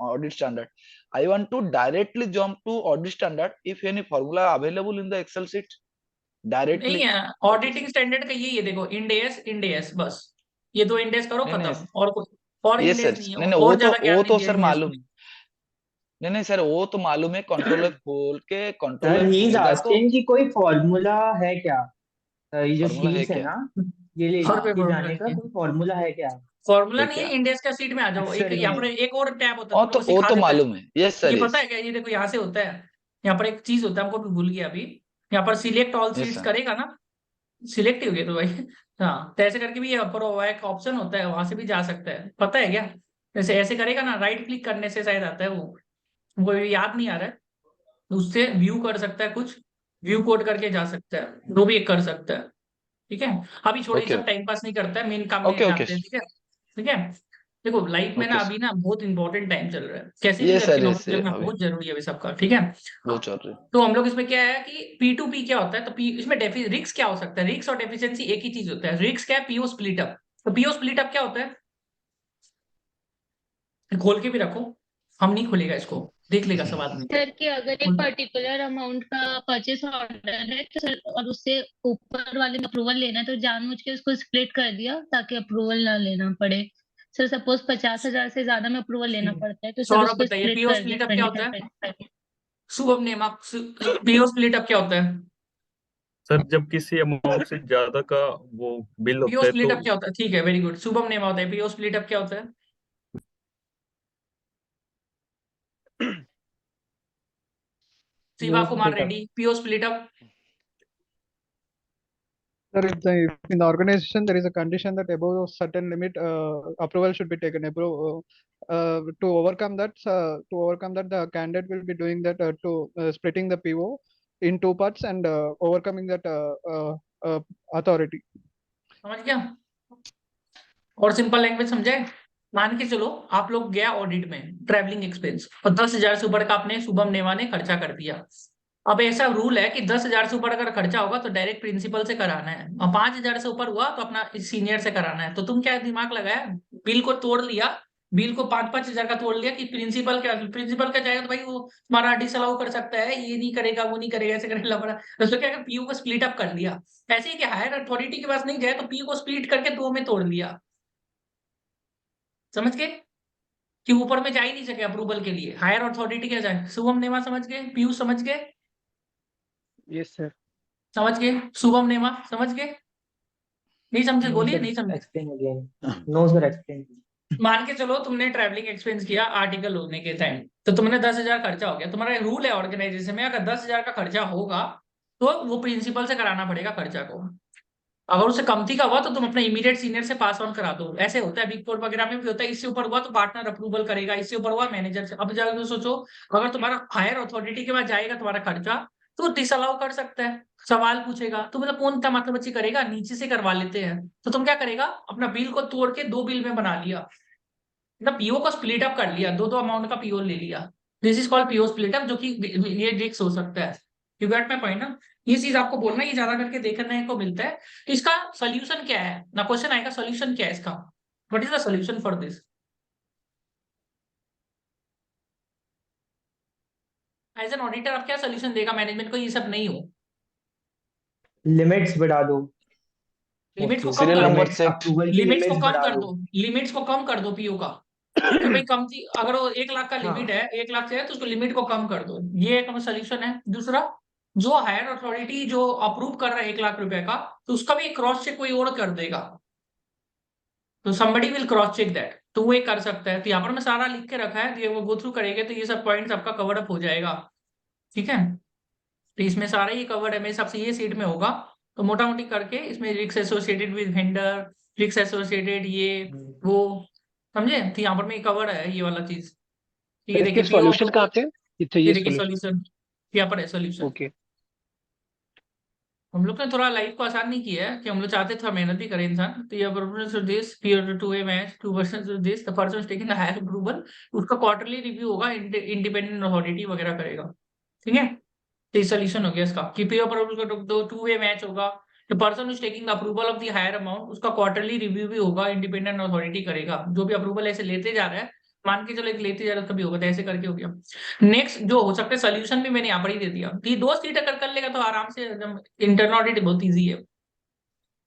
audit standard I want to directly jump to audit standard if any formula available in the excel sheet नहीं directly है, auditing standard का यही है, देखो index index बस, ये दो index करो नहीं नहीं खत्म, और कोई और ये इंडेक्स सर नहीं है, नहीं नहीं और ज्यादा ज्ञान वो नहीं तो दिया सर इंडेक्स मालूम में। नहीं नहीं सर वो तो मालूम है control sir F he is होगा तो आस्किंग कि कोई फॉर्मूला है क्या। ये जो फॉर्मूला है शीट्स है क्या ना, ये ले और कोई लेके फॉर्मूला जाने का नहीं है, कोई फॉर्मूला है क्या फॉर्मूला है नहीं है, क्या इंडेक्स का सीट में आ जाओ, एक एक्सेल यहाँ पर में। एक और टैब होता है, तुम लोग को वो सिखा तो देता है। मालूम है यस सर ये पता यस है क्या, ये देखो यहाँ से होता है, यहाँ पर एक चीज होता है, हमको भी भूल गया अभी, यहाँ पर select all yes seats sir करेगा ना, सिलेक्ट ही हो गया तो भाई हाँ, तो ऐसे करके भी ये अपर हुआ एक ऑप्शन होता है, वहां से भी जा सकता है, पता है क्या। जैसे ऐसे करेगा ना, राइट क्लिक करने से शायद आता है वो याद नहीं आ रहा है, उससे व्यू कर सकता है कुछ, व्यू कोड करके जा सकता है, वो भी एक कर सकता है। ठीक है, अभी छोड़िए, ओके सब टाइम पास नहीं करता है, मेन काम में ओके ओके जानते हैं। ठीक है, ठीक है। देखो लाइफ में ना ओके अभी ना बहुत इंपॉर्टेंट टाइम चल रहा है, कैसी भी ये करके सर नौकरी ये लगना अभी बहुत जरूरी है अभी सबका। ठीक है, वो चल रही तो हम लोग इसमें क्या है कि P2P क्या होता है, तो इसमें रिक्स क्या हो सकता है, रिक्स और डेफिशिएंसी एक ही चीज होता है। रिक्स क्या है, पीओ स्प्लिट अप, तो पीओ स्प्लिट अप क्या होता है, खोल के भी रखो, हम नहीं खोलेगा इसको, देख लेगा सब आदमी। सर कि अगर एक पर्टिकुलर अमाउंट का परचेस ऑर्डर है तो सर, और उससे ऊपर वाले में अप्रूवल लेना है, तो जानबूझ के उसको स्प्लिट कर दिया ताकि अप्रूवल ना लेना पड़े। सर सपोज 50,000 से ज्यादा में अप्रूवल लेना पड़ता है, तो सर सौरभ उसको बताइए स्प्लिट पीओ कर दिया स्प्लिट अप क्या होता है, 25%। शुभम नेम आप, पीओ स्प्लिट अप क्या होता है, सर जब किसी अमाउंट से ज्यादा का वो बिल पीओ होता है स्प्लिट तो अप क्या होता है, ठीक है वेरी गुड, शुभम नेम होता है, पीओ स्प्लिट अप क्या होता है। Shiva PO Kumar split up. Reddy, PO split up. Sir, in the organization, there is a condition that above a certain limit, approval should be taken. To overcome that, the candidate will be doing that splitting the PO in two parts and overcoming that authority. समझ गया? और simple language समझे? मान के चलो आप लोग गया ऑडिट में, ट्रैवलिंग एक्सपेंस, और 10,000 से ऊपर का आपने शुभम नेवा ने खर्चा कर दिया। अब ऐसा रूल है कि 10,000 से ऊपर अगर खर्चा होगा तो डायरेक्ट प्रिंसिपल से कराना है, और 5,000 से ऊपर हुआ तो अपना सीनियर से कराना है। तो तुम क्या दिमाग लगाया, बिल को तोड़ लिया, बिल को 5,000 का तोड़ लिया कि प्रिंसिपल का जाएगा तो भाई वो तुम्हारा डिसअलाउ कर सकता है, ये नहीं करेगा, वो नहीं करेगा, ऐसे करने लगा। तो क्या पीयू को स्प्लिट अप कर लिया। ऐसे ही कि हायर अथॉरिटी के पास नहीं जाए तो पीयू को स्प्लिट करके 2 में तोड़ लिया। समझ गए कि ऊपर में जा ही नहीं सके अप्रूवल के लिए, हायर अथॉरिटी क्या जाए। शुभम नेमा समझ गए, पीयूष समझ गए, यस सर। समझ गए, शुभम नेमा समझ गए, नहीं समझे No, बोलिए, sir, नहीं समझे। explain again. No, sir, explain. मान के चलो तुमने ट्रैवलिंग एक्सपेंस किया आर्टिकल होने के टाइम, तो तुमने 10,000 खर्चा हो गया। तुम्हारा रूल है ऑर्गेनाइजेशन में, अगर 10,000 का खर्चा होगा तो वो प्रिंसिपल से कराना पड़ेगा खर्चा को। अगर उससे कमती का हुआ तो तुम अपने इमीडिएट सीनियर से पास ऑन करा दो। ऐसे होता है, बिग फोर वगैरह में भी होता है। इससे ऊपर हुआ तो पार्टनर अप्रूवल करेगा, इससे ऊपर हुआ मैनेजर से। अब जाकर सोचो, अगर तुम्हारा हायर अथॉरिटी के पास जाएगा तुम्हारा खर्चा तो डिसअलाउ कर सकता है, सवाल पूछेगा। तो मतलब कौन सा मतलब बच्ची करेगा, नीचे से करवा लेते हैं। तो तुम क्या करेगा, अपना बिल को तोड़ के 2 बिल में बना लिया, मतलब पीओ को स्प्लिट अप कर लिया, 2 अमाउंट का पीओ ले लिया। This is called PO split up, जो कि ये रिस्क हो सकता है। यू गेट माय पॉइंट ना? ये चीज आपको बोलना, ये ज्यादा करके देखने को मिलता है। तो इसका सोल्यूशन क्या है ना, क्वेश्चन आएगा सोल्यूशन क्या है इसका, what is the solution for this. As an auditor आप क्या सोल्यूशन देगा मैनेजमेंट को, ये सब नहीं हो। Limits बढ़ा दो. लिमिट्स को कम Serial कर number दो, checked. Approval की लिमिट्स को limits कम बढ़ा कर दो. दो, लिमिट्स को कम कर दो पीओ का, कि भाई कम थी, अगर वो 1 लाख का लिमिट हाँ. है, 1 लाख से है तो उसको लिमिट को कम कर दो। ये एक सोल्यूशन है। दूसरा, जो हायर अथॉरिटी जो अप्रूव कर रहा है 1 लाख रुपए का, तो उसका भी क्रॉस चेक कोई और कर देगा, तो somebody will cross check that, तो वो एक कर सकता है। तो यहाँ पर मैं सारा लिख के रखा है, तो ये वो गो थ्रू करेंगे तो ये सब पॉइंट्स आपका कवर अप हो जाएगा। ठीक है, तो इसमें सारा ही कवर्ड है, मेरे हिसाब से ये सीट में होगा। तो मोटा मोटी करके इसमें risk associated with vendor, risk associated ये वो, समझे। तो यहाँ पर में कवर है ये वाला चीज। ठीक है, इसके देखिए पीओ सॉल्यूशन कहाँ पे है? ये ये देखिए सॉल्यूशन। सॉल्यूशन, यहाँ पर है सॉल्यूशन। ओके। हम लोग ने थोड़ा लाइफ को आसान नहीं किया है, कि हम लोग चाहते थोड़ा मेहनत भी करे इंसान। तो ये approval this peer to a match 2 person this the person taking the higher approval, उसका क्वार्टरली रिव्यू होगा, इंडिपेंडेंट अथॉरिटी वगैरह करेगा। ठीक है, तो सोल्यूशन हो गया इसका कि पीओ अप्रूवल का दो 2 वे मैच होगा। The person is taking the approval of the higher amount, उसका क्वार्टरली रिव्यू भी होगा, इंडिपेंडेंट अथॉरिटी करेगा। जो भी अप्रूवल ऐसे लेते जा रहा है, मान के चलो एक लेते जा रहा है, तभी होगा, तो ऐसे करके हो गया। नेक्स्ट जो हो सकता है सोल्यूशन भी मैंने यहाँ पर ही दे दिया। तो ये 2 सीट अगर कर लेगा तो आराम से एकदम इंटरनल ऑडिट बहुत ईजी है।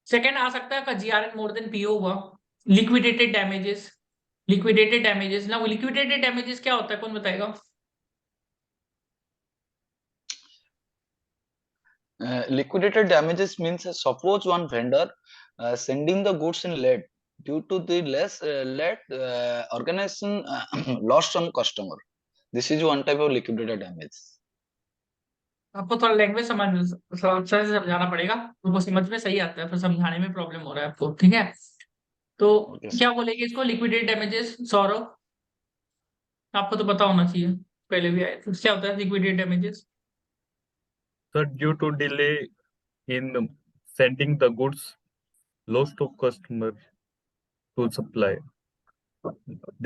सेकंड आ सकता है का जीआरएन मोर देन पीओ हुआ। लिक्विडेटेड डैमेजेस, लिक्विडेटेड डैमेजेस ना, वो लिक्विडेटेड डैमेजेस क्या होता है, कौन बताएगा। Liquidated damages means suppose one vendor sending the goods in late due to the late organization lost some customer. This is one type of liquidated damage. आपको थोड़ा language अच्छे से समझाना पड़ेगा, उनको समझ में सही आता है, फिर समझाने में प्रॉब्लम हो रहा है आपको। ठीक है, तो Okay, क्या बोलेंगे इसको, लिक्विडेटेड डैमेजेस। सौरभ, आपको तो पता होना चाहिए, पहले भी आए थे। क्या होता है liquidated damages. Sir, due to delay in sending the goods, loss of customer to supplier.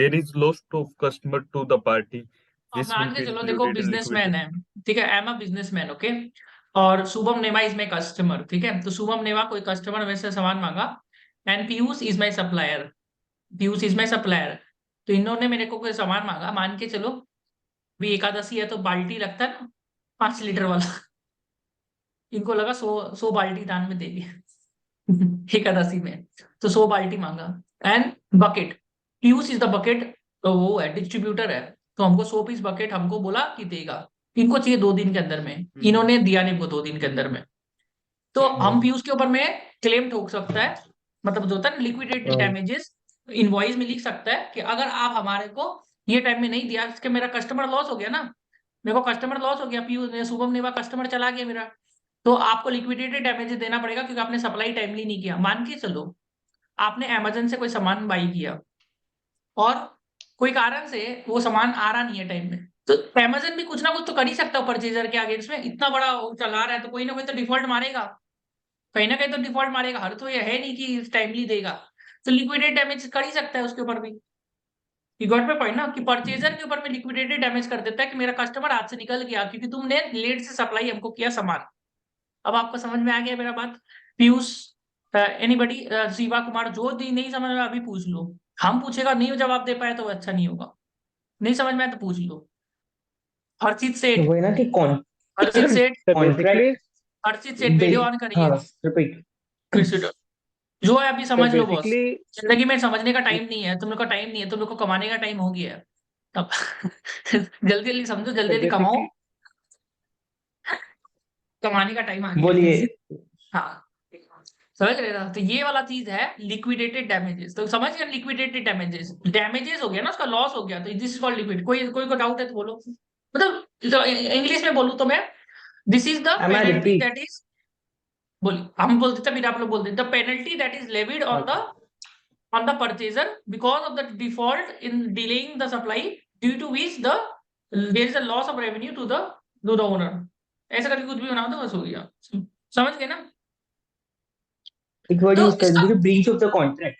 There is loss of customer to the party. This will मान के be चलो, देखो included in बिजनेसमैन liquidated. है, ठीक है, I am a businessman, okay, और शुभम नेमा is my customer. ठीक है, तो शुभम नेमा कोई कस्टमर में से सामान मांगा, and Piyush is my supplier, Piyush is my supplier. तो इन्होंने मेरे को कोई सामान मांगा, मान के चलो भी एकादशी है तो बाल्टी लगता है ना 5 लीटर वाला, इनको लगा 100 बाल्टी दान में देगी एकादशी में, तो 100 बाल्टी मांगा। And bucket, Piyush is the bucket, तो वो है डिस्ट्रीब्यूटर है, तो हमको 100 पीस बकेट हमको बोला कि देगा, इनको चाहिए 2 दिन के अंदर में, इन्होंने दिया नहीं इनको 2 दिन के अंदर में। तो हम पीयूष के ऊपर में क्लेम ठोक सकता है, मतलब जो होता है लिक्विडेटेड डैमेजेस, इनवॉइस में लिख सकता है कि अगर आप हमारे को ये टाइम में नहीं दिया, इसके मेरा कस्टमर लॉस हो गया ना, मेरे को कस्टमर लॉस हो गया, पीयूष शुभम नेवा कस्टमर चला गया मेरा, तो आपको लिक्विडेटेड डैमेजेस देना पड़ेगा क्योंकि आपने सप्लाई टाइमली नहीं किया। मान के चलो आपने अमेजन से कोई सामान बाई किया और कोई कारण से वो सामान आ रहा नहीं है टाइम में, तो अमेजन भी कुछ ना कुछ तो कर ही सकता है परचेजर के अगेंस्ट में। इतना बड़ा वो चला रहा है तो कोई ना कोई तो डिफॉल्ट मारेगा, कहीं ना कहीं तो डिफॉल्ट मारेगा, हर तो ये है नहीं कि टाइमली देगा। तो लिक्विडेटेड डैमेज कर ही सकता है उसके ऊपर भी। ये गॉट पे पॉइंट ना कि परचेजर के ऊपर में लिक्विडेटेड डैमेज कर देता है कि मेरा कस्टमर हाथ से निकल गया क्योंकि तुमने लेट से सप्लाई हमको किया सामान। अब आपको समझ में आ गया मेरा बात? पीयूष, एनीबडी, शिवा कुमार, जो नहीं समझ में अभी पूछ लो। हम पूछेगा नहीं जवाब दे पाए तो अच्छा नहीं होगा, नहीं समझ में आया तो पूछ लो। हर्षित सेठ, वही ना कि हर्षित सेठ, सर कॉन्ट्रैक्ट बेसिकली हर्षित सेठ वीडियो ऑन करिए। हाँ रिपीट। फिर से जो है अभी सर समझ लो बॉस, बेसिकली जिंदगी में समझने का टाइम नहीं है, तुम लोग का टाइम नहीं है, तुम लोग को कमाने का टाइम हो गया है अब जल्दी जल्दी समझो, जल्दी सर जल्दी कमाओ, बेसिकली कमाने का टाइम आ गया है। बोलिए। हाँ समझ रहे ना? तो ये वाला चीज है लिक्विडेटेड डैमेजेस। तो समझ गए लिक्विडेटेड डैमेजेस, डैमेजेस हो गया ना, उसका लॉस हो गया, तो दिस इज कॉल्ड लिक्विड। कोई कोई को डाउट है तो बोलो, मतलब इंग्लिश में बोलूं तो मैं, this is the Am I penalty repeat? That is, बोलिए हम बोल देते फिर आप लोग बोल देते, the penalty that is levied on the purchaser because of the default in delaying the supply, due to which there is a loss of revenue to the owner। ऐसा करके कुछ भी बना दो बस हो गया, समझ गए ना? एक वर्ड तो यूज कर इसका दीजिए, ब्रीच ऑफ द कॉन्ट्रैक्ट।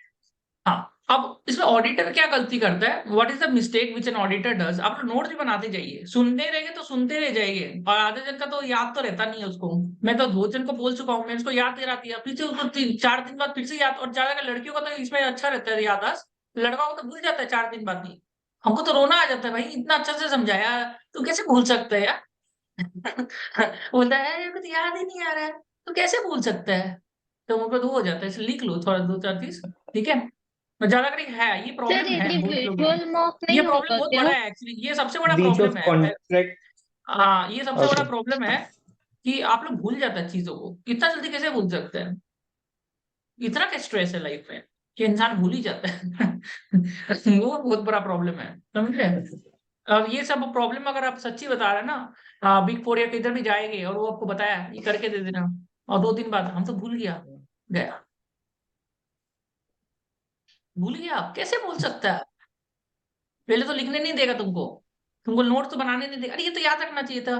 हाँ, अब इसमें ऑडिटर क्या गलती करता है, what is the mistake which an auditor does? आप लोग नोट्स भी बनाते जाइए, सुनते रहेंगे तो सुनते रह जाएंगे, और आधे जन का तो याद तो रहता नहीं है उसको। मैं तो दो जन को बोल चुका हूँ, मैं इसको याद दिला दिया, फिर से उसको 4 दिन बाद फिर से याद, और ज्यादा लड़कियों का तो इसमें अच्छा रहता है याददाश्त, लड़का को तो भूल जाता है 4 दिन बाद ही। हमको तो रोना आ जाता है भाई, इतना अच्छा से समझाया तू कैसे भूल सकता है यार बोलता है "अरे, कुछ याद ही नहीं आ रहा है, तो कैसे भूल सकता है"। तो मुझको दो हो जाता है, इसलिए लिख लो थोड़ा 2-4 चीज, ठीक है? ज्यादा करके है ये सर प्रॉब्लम है यदि बहुत लोगों विजुअल में, मॉक ये नहीं प्रॉब्लम होगा बहुत क्या? बड़ा है एक्चुअली, ये सबसे बड़ा ब्रीच ऑफ प्रॉब्लम है। कॉन्ट्रैक्ट। हाँ ये सबसे बड़ा ओके। प्रॉब्लम है कि आप लोग भूल जाते हैं चीजों को, इतना जल्दी कैसे भूल सकते हैं? इतना क्या स्ट्रेस है लाइफ में कि इंसान भूल ही जाता है वो बहुत बड़ा प्रॉब्लम है, समझ रहे हैं? अब ये सब प्रॉब्लम अगर आप सच्ची बता रहे हैं ना, बिग फोर या किधर भी जाएंगे और वो आपको बताया ये करके दे देना, और 2 दिन बाद हम तो भूल गया, भूल गया, आप कैसे भूल सकता है? पहले तो लिखने नहीं देगा तुमको, तुमको नोट तो बनाने नहीं देगा, अरे ये तो याद रखना चाहिए था,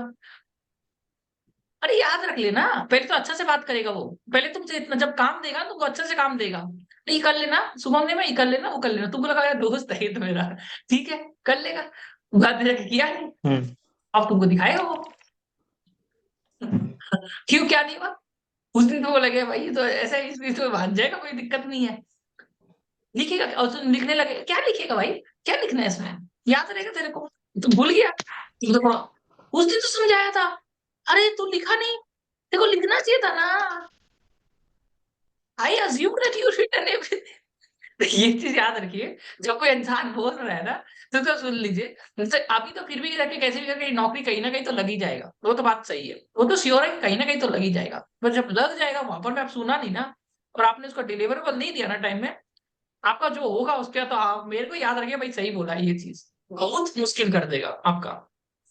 अरे याद रख लेना। पहले तो अच्छा से बात करेगा वो, पहले तुमसे इतना जब काम देगा तुमको अच्छे से काम देगा, नहीं कर लेना सुबह ने, मैं ये कर लेना वो कर लेना, तुमको लगा यार दोस्त है ये तो मेरा, ठीक है कर लेगा, बात जाके किया नहीं, अब तुमको दिखाएगा वो क्यों क्या नहीं हुआ। उस दिन तो वो लगे भाई ये तो ऐसा है, इसमें तो मान जाएगा, कोई दिक्कत नहीं है, लिखेगा, और तुम लिखने लगे, क्या लिखेगा भाई, क्या लिखना है इसमें, याद रहेगा तेरे को, तुम भूल गया, तुम तो उस दिन तो समझाया था, अरे तू लिखा नहीं, तेरे को लिखना चाहिए था ना, I assume that you written everything. ये चीज याद रखिए, जब कोई इंसान बोल रहा है ना तो सुन लीजिए, जैसे अभी तो फिर भी करके कैसे भी करके नौकरी कहीं ना कहीं तो लग ही जाएगा, वो तो बात सही है, वो तो श्योर है कि कहीं ना कहीं तो लग ही जाएगा, पर जब लग जाएगा वहां पर में आप सुना नहीं ना, और आपने उसको डिलीवरेबल नहीं दिया ना टाइम में, आपका जो होगा उसके, तो आप मेरे को याद रखिए भाई, सही बोला है, ये चीज बहुत मुश्किल कर देगा आपका,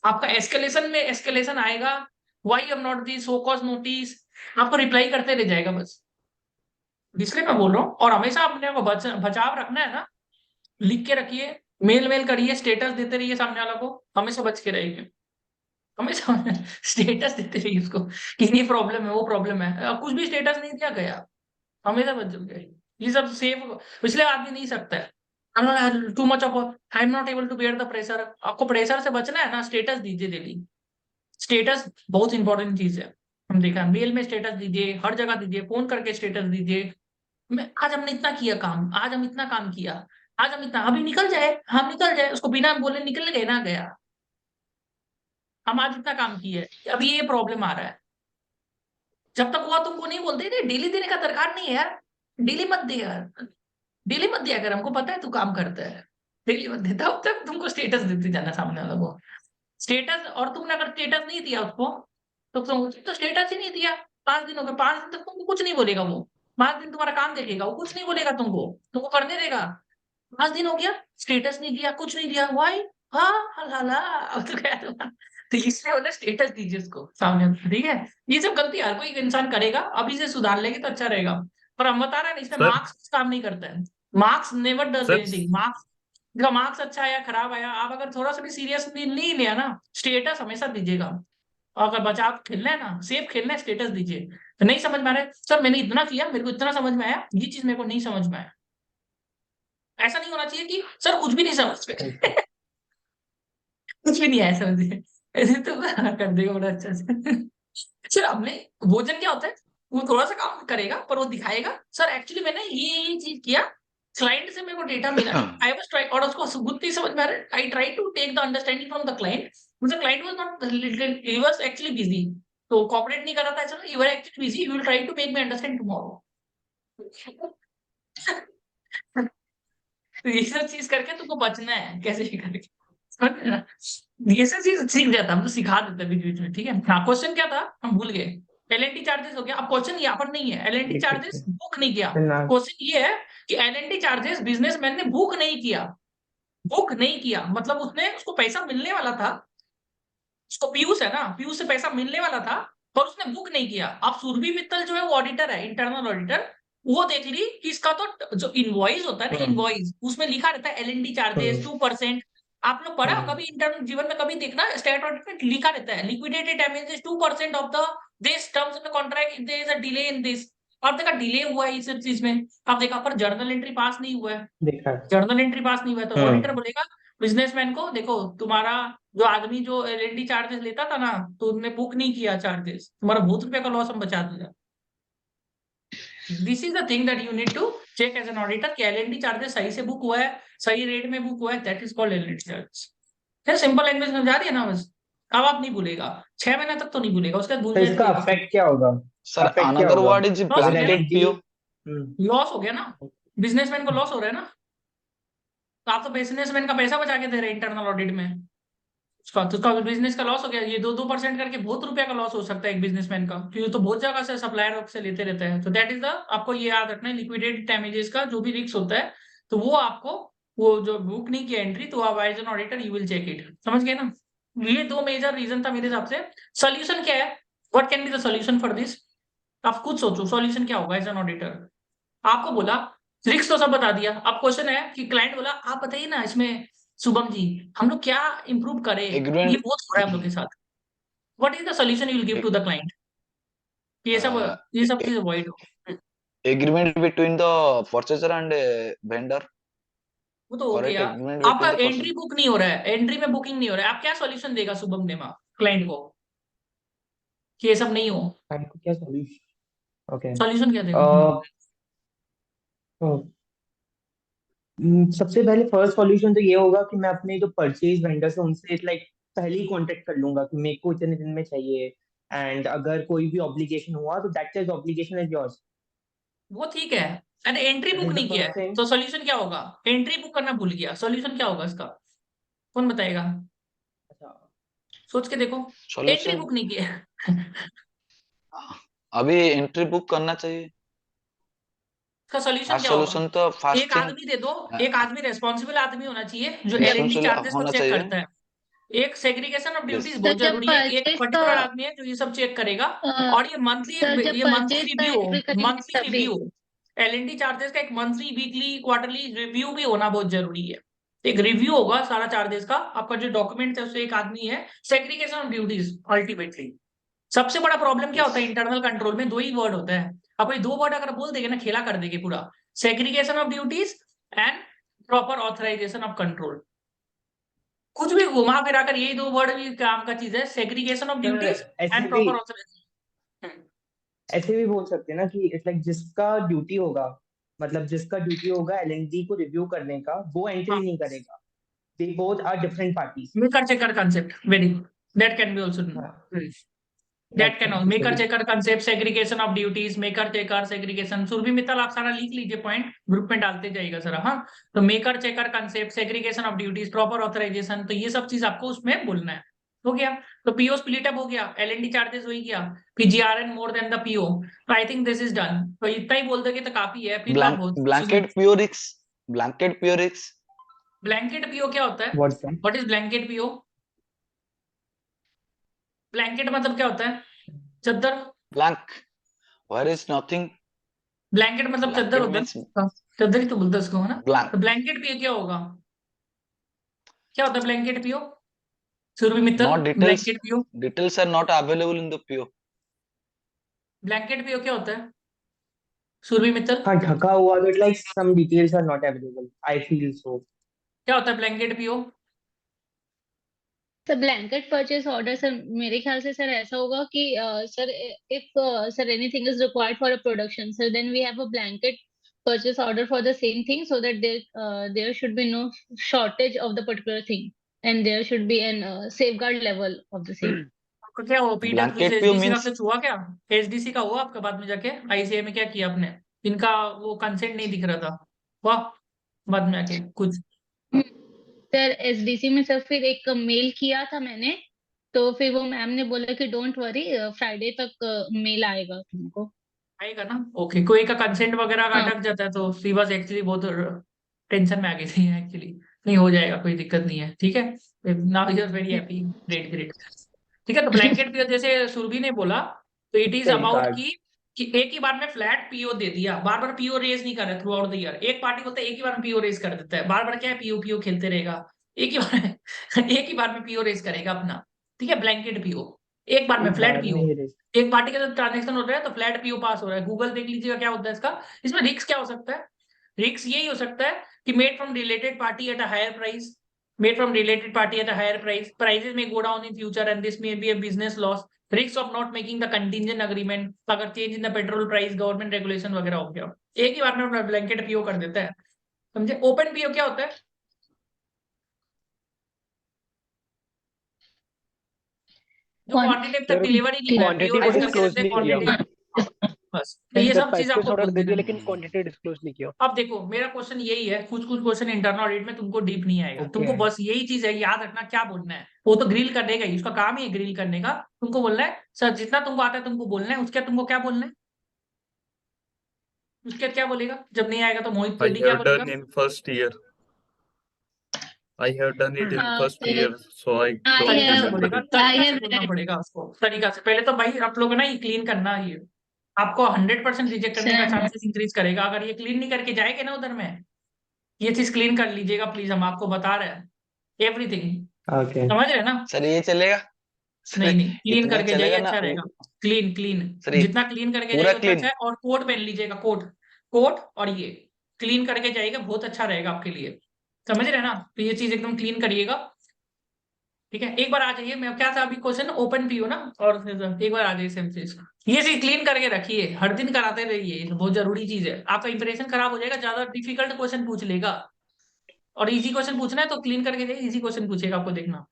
आपका एस्केलेशन में एस्केलेशन आएगा, why am not the show cause notice, आपको रिप्लाई करते रह जाएगा बस, इसलिए मैं बोल रहा हूँ। और हमेशा अपने को बचाव रखना है ना, लिख के रखिए, मेल मेल करिए, स्टेटस देते रहिए सामने वाला को, हमेशा बच के रहिए, हमेशा स्टेटस देते रहिए उसको कि ये प्रॉब्लम है वो प्रॉब्लम है, अब कुछ भी स्टेटस नहीं दिया गया, हमेशा बच गए, ये सब सेव, इसलिए आदमी नहीं सकता है, too much of I am not able to bear the pressure. आपको प्रेशर से बचना है ना, स्टेटस दीजिए डेली, स्टेटस बहुत इंपॉर्टेंट चीज है, हम देखा मेल में स्टेटस दीजिए, हर जगह दीजिए, फोन करके स्टेटस दीजिए, मैं आज हमने इतना किया काम, आज हम इतना काम किया, आज हम इतना, अभी निकल जाए, हम निकल जाए, उसको बिना बोले निकल गए ना गया, हम आज इतना काम किए, अभी ये प्रॉब्लम आ रहा है, जब तक हुआ तुमको नहीं बोलते थे, डेली देने का दरकार नहीं है यार, डेली मत दे यार, डेली मत दिया, अगर हमको पता है तू काम करता है, डेली मत देता, अब तक तुमको स्टेटस देते जाना सामने वाला को, स्टेटस, और तुमने अगर स्टेटस नहीं दिया उसको, तो स्टेटस ही नहीं दिया, 5 दिन हो गए, 5 दिन तक तुमको कुछ नहीं बोलेगा वो, 5 दिन तुम्हारा काम देखेगा वो, कुछ नहीं बोलेगा तुमको, तुमको करने देगा, 5 दिन हो गया, स्टेटस नहीं दिया, कुछ नहीं दिया, वाई, हाँ हला अब तो क्या, तो इसलिए उन्हें स्टेटस दीजिए उसको सामने, ठीक है। ये सब गलती हर कोई इंसान करेगा, अभी से सुधार लेंगे तो अच्छा रहेगा। पर हम बता रहे हैं ना, इसमें सर मार्क्स काम नहीं करता है। Marks never does sir anything. Marks का मार्क्स अच्छा आया खराब आया, आप अगर थोड़ा सा भी सीरियस नहीं लिया ना, स्टेटस हमेशा दीजिएगा। और अगर बचाव खेलना है ना, सेफ खेलना है, स्टेटस दीजिए। तो नहीं समझ में आ रहा है सर, मैंने इतना किया, मेरे को इतना समझ में आया, ये चीज मेरे को नहीं समझ में आया। ऐसा नहीं होना चाहिए कि सर कुछ भी नहीं समझ में कुछ भी नहीं आया समझिए, ऐसे तो कर देगा बड़ा अच्छा से। सर हमने, भोजन क्या होता है, वो थोड़ा सा काम करेगा पर वो दिखाएगा सर एक्चुअली मैंने ये चीज किया, क्लाइंट से मेरे को डेटा मिला, आई वाज ट्राई, और उसको खुद नहीं समझ में आ रहा, I try to take the understanding from the client, the client was not, he was actually busy, तो कोऑपरेट नहीं कर रहा था, ऐसा you are actually busy, you will try to make me understand tomorrow. तो ये सब चीज करके तुमको बचना है, कैसे भी करके, समझ रहे ना? ये सब चीज सीख जाता, हम तो सिखा देते बीच बीच में, ठीक है। हाँ, क्वेश्चन क्या था, हम भूल गए। एलएनटी चार्जेस हो गया। अब क्वेश्चन यहाँ पर नहीं है एलएनटी ठीक चार्जेस है। बुक नहीं किया, ना क्वेश्चन ये है कि एलएनटी चार्जेस बिजनेसमैन ने बुक नहीं किया। बुक नहीं किया मतलब उसने, उसको पैसा मिलने वाला था, उसको पीयूष है ना, पीयूष से पैसा मिलने वाला था, पर उसने बुक नहीं किया। अब सुरभि मित्तल जो है वो ऑडिटर है, इंटरनल ऑडिटर, वो देख ली कि इसका तो जो इनवॉइस होता है ना, इनवॉइस उसमें लिखा रहता है एलएनडी चार्जेस 2%। आप लोग पढ़ा कभी इंटरनल जीवन में, कभी देखना स्टेट ऑडिट में लिखा रहता है liquidated damages 2% of the this terms in the contract, there is a delay in this. और देखा डिले हुआ है इस चीज में, अब देखा पर जर्नल एंट्री पास नहीं हुआ है, देखा है। जर्नल एंट्री पास नहीं हुआ है, तो ऑडिटर बोलेगा बिजनेसमैन को, देखो तुम्हारा जो आदमी जो एलएनडी चार्जेस लेता था ना, तो उनने बुक नहीं किया चार्जेस, तुम्हारा बहुत रुपए का लॉस हम बचा दिया। This is the thing that you need to check as an auditor कि एलएनडी चार्जेस सही से बुक हुआ है, सही रेट में बुक हुआ है, that is called LND charges. फिर सिंपल लैंग्वेज में समझा दिया ना बस, अब आप नहीं भूलेगा, 6 महीने तक तो नहीं भूलेगा, उसके बाद भूल तो इसका जाएगा। अफेक्ट क्या होगा? Sir, अफेक्ट क्या another होगा? word is लॉस हो अगर गया ना, blanket एलएनडी PO. लॉस हो गया ना, बिजनेसमैन को लॉस हो रहा है ना, तो आप तो बिजनेसमैन का पैसा बचा के दे रहे हैं इंटरनल ऑडिट में, उसका बिजनेस का लॉस हो गया। ये 2% करके बहुत रुपया का लॉस हो सकता है एक बिजनेसमैन का, क्योंकि तो बहुत जगह से सप्लायर से लेते रहते हैं। तो दैट इज द, आपको ये याद रखना है, लिक्विडेटेड डैमेजेस का जो भी रिस्क होता है, तो वो आपको, वो जो बुक नहीं किया एंट्री, तो आप as an auditor you will check it. समझ गए ना? ये 2 मेजर रीजन था मेरे हिसाब से। सोल्यूशन क्या है, what can be the solution for this? आप खुद सोचो सोल्यूशन क्या होगा एज एन ऑडिटर। आपको बोला रिस्क तो सब बता दिया, अब क्वेश्चन है कि क्लाइंट बोला आप बताइए ना इसमें शुभम जी, हम लोग क्या इंप्रूव करें, ये Agreement, बहुत हो रहा है हम लोग के साथ, what is the solution you will give to the client, ये सब, uh, ये सब चीज अवॉइड हो। agreement between the purchaser and vendor. वो तो हो Correct गया। agreement आपका between the entry person. Book नहीं हो रहा है, एंट्री में बुकिंग नहीं हो रहा है, आप क्या सोल्यूशन देगा शुभम देमा क्लाइंट को कि ये सब नहीं हो? क्लाइंट को क्या सॉल्यूशन? ओके। सोल्यूशन क्या देगा? सबसे पहले फर्स्ट सॉल्यूशन तो ये होगा कि मैं अपने जो परचेज वेंडर्स है उनसे लाइक पहले ही कांटेक्ट कर लूंगा कि मेरे को इतने दिन में चाहिए, एंड अगर कोई भी ऑब्लिगेशन हुआ तो that is obligation is yours. वो ठीक है, अरे entry that book is the नहीं किया फर्स्ट है थिंग। तो सोल्यूशन क्या होगा? एंट्री बुक करना भूल गया, सोल्यूशन क्या होगा इसका, कौन बताएगा? अच्छा, सोच के देखो, एंट्री Solution. बुक नहीं किया है। अभी एंट्री बुक करना चाहिए। इसका सोल्यूशन फर्स्ट क्या होगा? सॉल्यूशन तो एक फास्टिंग आदमी दे दो, एक आदमी रेस्पॉन्सिबल आदमी होना चाहिए जो एलएनडी रिस्पांसिबल चार्जेस को होना चेक चाहिए। करता है। एक सेग्रीगेशन ऑफ ड्यूटीज यस, बहुत सर जब जरूरी है, एक परचेज का पर्टिकुलर आदमी है जो ये सब चेक करेगा। अ, और ये मंथली, सर जब ये मंथली परचेज का रिव्यू, एंट्री करेंगे मंथली तभी। रिव्यू, एलएनडी चार्जेस का एक मंथली, वीकली, क्वार्टरली रिव्यू भी होना बहुत जरूरी है। एक रिव्यू होगा सारा चार्जेस का, आपका जो डॉक्यूमेंट है उससे एक आदमी है, सेग्रीगेशन ऑफ ड्यूटीज अल्टीमेटली। सबसे बड़ा प्रॉब्लम क्या होता है यस, इंटरनल कंट्रोल में? 2 ही वर्ड होता है, आप ये 2 वर्ड अगर बोल देंगे ना, खेला कर देंगे पूरा, segregation of duties and proper authorization of control. कुछ भी घुमा फिरा कर यही 2 वर्ड भी काम का चीज है, सेग्रीगेशन ऑफ सर ड्यूटीज ऐसे एंड भी प्रॉपर ऑथराइजेशन। ऐसे भी बोल सकते हैं ना कि इट्स लाइक जिसका ड्यूटी होगा, मतलब जिसका ड्यूटी होगा एलएनडी को रिव्यू करने का, वो एंट्री नहीं करेगा। They both are different parties. Maker checker concept very good, that can be also हाँ, that that can can also be maker solution. checker concept, segregation of duties, maker checker segregation। Surbhi Mittal आप सारा लिख लीजिए, point group में डालते जाइएगा sir. हाँ, तो maker checker concept, segregation of duties, proper authorization, तो ये सब चीज आपको उसमें बोलना है। हो गया, तो पीओ स्प्लिट अप हो गया, एलएनडी चार्जेस हो ही गया, पीजीआरएन मोर देन द पीओ, तो I think this is done. तो इतना ही बोल दोगे तो काफी है, फिर तो आप बहुत ब्लैंकेट प्योरिक्स, ब्लैंकेट प्योरिक्स। ब्लैंकेट पीओ क्या होता है? What's that? What is blanket PO? Blanket मतलब क्या होता है? चादर। Blank. Where is nothing? Blanket मतलब चादर Blanket होता है means ना? चादर ही तो बोलते हैं उसको, है ना? blank. तो ब्लैंकेट पियो क्या होगा? क्या होता है blanket PO? Surbhi Mittal, Not details. Blanket PO. Details are not available in the PO. Blanket PO क्या होता है? सुरभि मित्तल, हाँ, ढका हुआ तो like some details are not available. I feel so. क्या होता है blanket PO? Sir blanket purchase order sir मेरे ख्याल से सर ऐसा होगा कि sir if sir anything is required for a production sir then we have a blanket purchase order for the same thing so that there should be no shortage of the particular thing and there should be an safeguard level of the same. आपका क्या हुआ? PW से Blanket PO SDC का means कुछ हुआ क्या? SDC का हुआ आपका बाद में जाके? आईसीए में क्या किया आपने? इनका वो कंसेंट नहीं दिख रहा था, वाह, बाद में आके कुछ। सर एसडीसी में सर फिर एक मेल किया था मैंने तो फिर वो मैम ने बोला कि डोंट वरी फ्राइडे तक मेल आएगा तुमको. आएगा ना? ओके, कोई का कंसेंट वगैरह का हाँ. अटक जाता है तो सी बस एक्चुअली बहुत टेंशन में आ गई थी एक्चुअली। नहीं, हो जाएगा, कोई दिक्कत नहीं है, ठीक है। Now you are very happy, great great. ठीक है, तो ब्लैंकेट पीओ जैसे सुरभि ने बोला, तो इट इज अबाउट Safeguard. कि एक ही बार में फ्लैट पीओ दे दिया, बार बार पीओ रेज नहीं कर रहे थ्रू आउट द ईयर। एक पार्टी बोलता है एक ही बार में पीओ रेज कर देता है, बार बार क्या है पीओ पीओ खेलते रहेगा, एक ही बार में एक ही बार में पीओ रेज करेगा अपना। ठीक है, ब्लैंकेट पीओ एक बार में एक फ्लैट बार पीओ। में ही rest. एक पार्टी का जब ट्रांजेक्शन हो रहा है तो फ्लैट पीओ पास हो रहा है। गूगल देख लीजिएगा क्या होता है इसका। इसमें रिस्क क्या हो सकता है? रिस्क यही हो सकता है कि made from related party at a higher price, made from related party at a higher price, prices may go down in future and this may be a business loss, risks of not making the contingent agreement, अगर change in the petrol price, government regulation वगैरह हो गया, एक ही बार में blanket PO कर देता है, समझे। ओपन पीओ क्या होता है? जो क्वांटिटी तक सर डिलीवर ही नहीं हुआ है, पीओ क्वांटिटी को रेज करके डिस्क्लोज देते हैं नहीं किया. क्वांटिटी, बस। तो ये सर सब चीज परचेस आपको ऑर्डर बोल दे देना दिया है। लेकिन क्वांटिटी डिस्क्लोज नहीं किया. अब देखो, मेरा क्वेश्चन यही है, कुछ कुछ क्वेश्चन इंटरनल ऑडिट में तुमको डीप नहीं आएगा, तुमको Okay. बस यही चीज है याद रखना क्या बोलना है। वो तो ग्रिल करने का ही, उसका काम ही है ग्रिल करने का। तुमको बोलना है सर जितना तुमको आता है तुमको बोलना है, उसके बाद तुमको क्या बोलना है, उसके बाद क्या बोलेगा जब नहीं आएगा तो मोहित I रेड्डी क्या have बोलेगा? done in first year. I have done it in हाँ first year, so I I don't तरीका से have बोलेगा, remember it. I तरीका से have बोलना read पड़ेगा उसको, तरीका से। पहले तो भाई आप लोग ना ये क्लीन करना, ये आपको 100% रिजेक्ट करने का sir. चांसेस इंक्रीज करेगा अगर ये क्लीन नहीं करके जाएंगे ना उधर में। ये चीज क्लीन कर लीजिएगा प्लीज, हम आपको बता रहे हैं एवरीथिंग, Okay. समझ रहे हैं ना? सर ये चलेगा? सर नहीं नहीं, क्लीन इतना करके जाइए, चलेगा ना अच्छा रहेगा। क्लीन क्लीन, सर ये जितना क्लीन करके पूरा जाइए उतना अच्छा क्लीन? है। और कोट पहन लीजिएगा, कोट, कोट और ये क्लीन करके जाइएगा, बहुत अच्छा रहेगा आपके लिए, समझ रहे हैं ना? तो ये चीज एकदम क्लीन करिएगा, ठीक है। एक बार आ जाइए, मैं क्या था अभी क्वेश्चन ओपन पी हो ना, और एक बार आ जाइए सेम चीज, ये चीज क्लीन करके रखिए, हर दिन कराते रहिए, ये बहुत जरूरी चीज है। आपका इंप्रेशन खराब हो जाएगा, ज्यादा डिफिकल्ट क्वेश्चन पूछ लेगा, और इजी क्वेश्चन पूछना है तो क्लीन करके जाइए, इजी क्वेश्चन पूछेगा आपको, देखना।